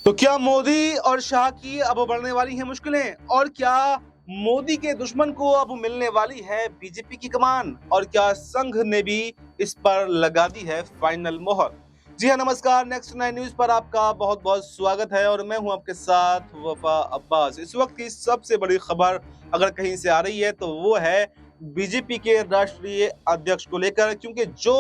तो क्या मोदी और शाह की अब बढ़ने वाली हैं मुश्किलें? और क्या मोदी के दुश्मन को अब मिलने वाली है बीजेपी की कमान? और क्या संघ ने भी इस पर लगा दी है फाइनल मोहर? जी हाँ, नमस्कार। नेक्स्ट 9 न्यूज पर आपका बहुत बहुत स्वागत है और मैं हूं आपके साथ वफा अब्बास। इस वक्त की सबसे बड़ी खबर अगर कहीं से आ रही है तो वो है बीजेपी के राष्ट्रीय अध्यक्ष को लेकर, क्योंकि जो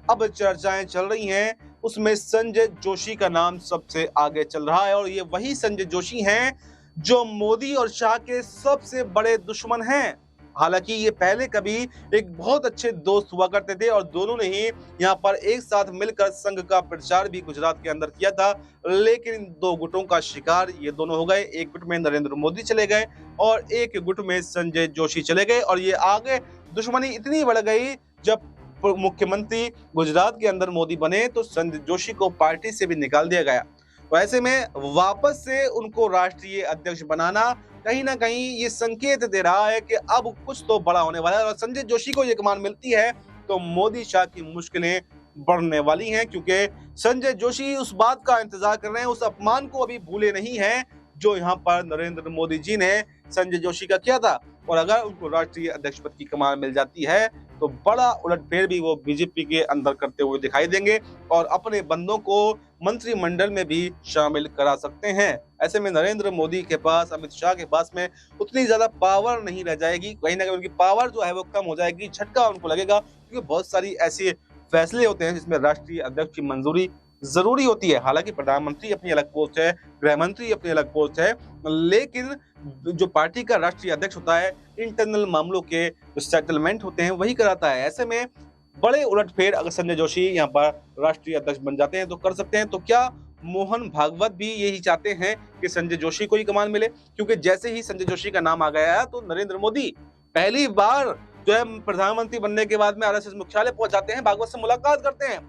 अब चर्चाएं चल रही हैं उसमें संजय जोशी का नाम सबसे आगे चल रहा है। और ये वही संजय जोशी हैं जो मोदी और शाह के सबसे बड़े दुश्मन हैं। हालांकि ये पहले कभी एक बहुत अच्छे दोस्त हुआ करते थे और दोनों ने ही यहाँ पर एक साथ मिलकर संघ का प्रचार भी गुजरात के अंदर किया था, लेकिन इन दो गुटों का शिकार ये दोनों हो गए। एक गुट में नरेंद्र मोदी चले गए और एक गुट में संजय जोशी चले गए और ये आगे दुश्मनी इतनी बढ़ गई, जब मुख्यमंत्री गुजरात के अंदर मोदी बने तो संजय जोशी को पार्टी से भी निकाल दिया गया। तो ऐसे में वापस से उनको राष्ट्रीय अध्यक्ष बनाना कहीं ना कहीं ये संकेत दे रहा है कि अब कुछ तो बड़ा होने वाला है। और संजय जोशी को ये कमान मिलती है तो मोदी शाह की मुश्किलें बढ़ने वाली हैं, क्योंकि संजय जोशी उस बात का इंतजार कर रहे हैं, उस अपमान को अभी भूले नहीं हैं जो यहाँ पर नरेंद्र मोदी जी ने संजय जोशी का किया था। और अगर उनको राष्ट्रीय अध्यक्ष पद की कमान मिल जाती है तो बड़ा उलटफेर भी वो बीजेपी के अंदर करते हुए दिखाई देंगे और अपने बंदों को मंत्रिमंडल में भी शामिल करा सकते हैं। ऐसे में नरेंद्र मोदी के पास, अमित शाह के पास में उतनी ज्यादा पावर नहीं रह जाएगी। कहीं ना कहीं उनकी पावर जो है वो कम हो जाएगी, झटका उनको लगेगा, क्योंकि बहुत सारी ऐसी फैसले होते हैं जिसमें राष्ट्रीय अध्यक्ष की मंजूरी जरूरी होती है। हालांकि प्रधानमंत्री अपनी अलग पोस्ट है, गृह मंत्री अपनी अलग पोस्ट है, लेकिन जो पार्टी का राष्ट्रीय अध्यक्ष होता है इंटरनल मामलों के जो सेटलमेंट होते हैं वही कराता है। ऐसे में बड़े उलटफेर अगर संजय जोशी यहाँ पर राष्ट्रीय अध्यक्ष बन जाते हैं तो कर सकते हैं। तो क्या मोहन भागवत भी यही चाहते हैं कि संजय जोशी को ही कमान मिले? क्योंकि जैसे ही संजय जोशी का नाम आ गया तो नरेंद्र मोदी पहली बार जो है प्रधानमंत्री बनने के बाद में आरएसएस मुख्यालय पहुंच जाते हैं, भागवत से मुलाकात करते हैं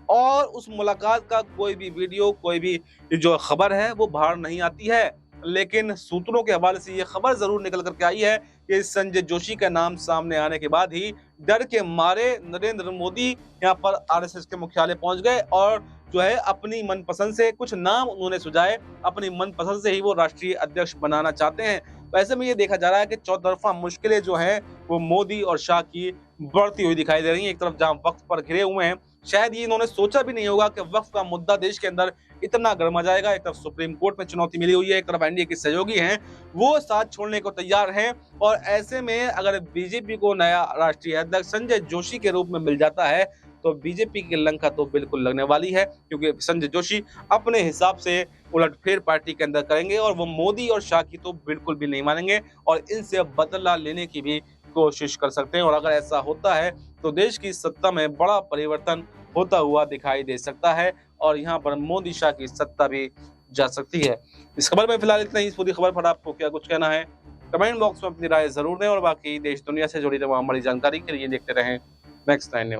और उस मुलाकात का कोई भी वीडियो, कोई भी जो खबर है वो बाहर नहीं आती है। लेकिन सूत्रों के हवाले से ये खबर जरूर निकल करके आई है कि संजय जोशी का नाम सामने आने के बाद ही डर के मारे नरेंद्र मोदी यहाँ पर आरएसएस के मुख्यालय पहुंच गए और जो है अपनी मनपसंद से कुछ नाम उन्होंने सुझाए, अपनी मनपसंद से ही वो राष्ट्रीय अध्यक्ष बनाना चाहते हैं। तो ऐसे में ये देखा जा रहा है कि चौतरफा मुश्किलें जो हैं वो मोदी और शाह की बढ़ती हुई दिखाई दे रही हैं। एक तरफ जहां वक्फ पर घिरे हुए हैं, शायद ये इन्होंने सोचा भी नहीं होगा कि वक्फ का मुद्दा देश के अंदर इतना गर्मा जाएगा। एक तरफ सुप्रीम कोर्ट में चुनौती मिली हुई है, एक तरफ एनडीए के सहयोगी हैं वो साथ छोड़ने को तैयार हैं। और ऐसे में अगर बीजेपी को नया राष्ट्रीय अध्यक्ष संजय जोशी के रूप में मिल जाता है तो बीजेपी की लंका तो बिल्कुल लगने वाली है, क्योंकि संजय जोशी अपने हिसाब से उलटफेर पार्टी के अंदर करेंगे और वो मोदी और शाह की तो बिल्कुल भी नहीं मानेंगे और इनसे बदला लेने की भी कोशिश कर सकते हैं। और अगर ऐसा होता है तो देश की सत्ता में बड़ा परिवर्तन होता हुआ दिखाई दे सकता है और यहाँ पर मोदी शाह की सत्ता भी जा सकती है। इस खबर में फिलहाल इतना ही। इस पूरी खबर पर आपको क्या कुछ कहना है कमेंट बॉक्स में अपनी राय जरूर दें और बाकी देश दुनिया से जुड़ी तमाम बड़ी जानकारी के लिए देखते रहें नेक्स्ट 9 न्यूज।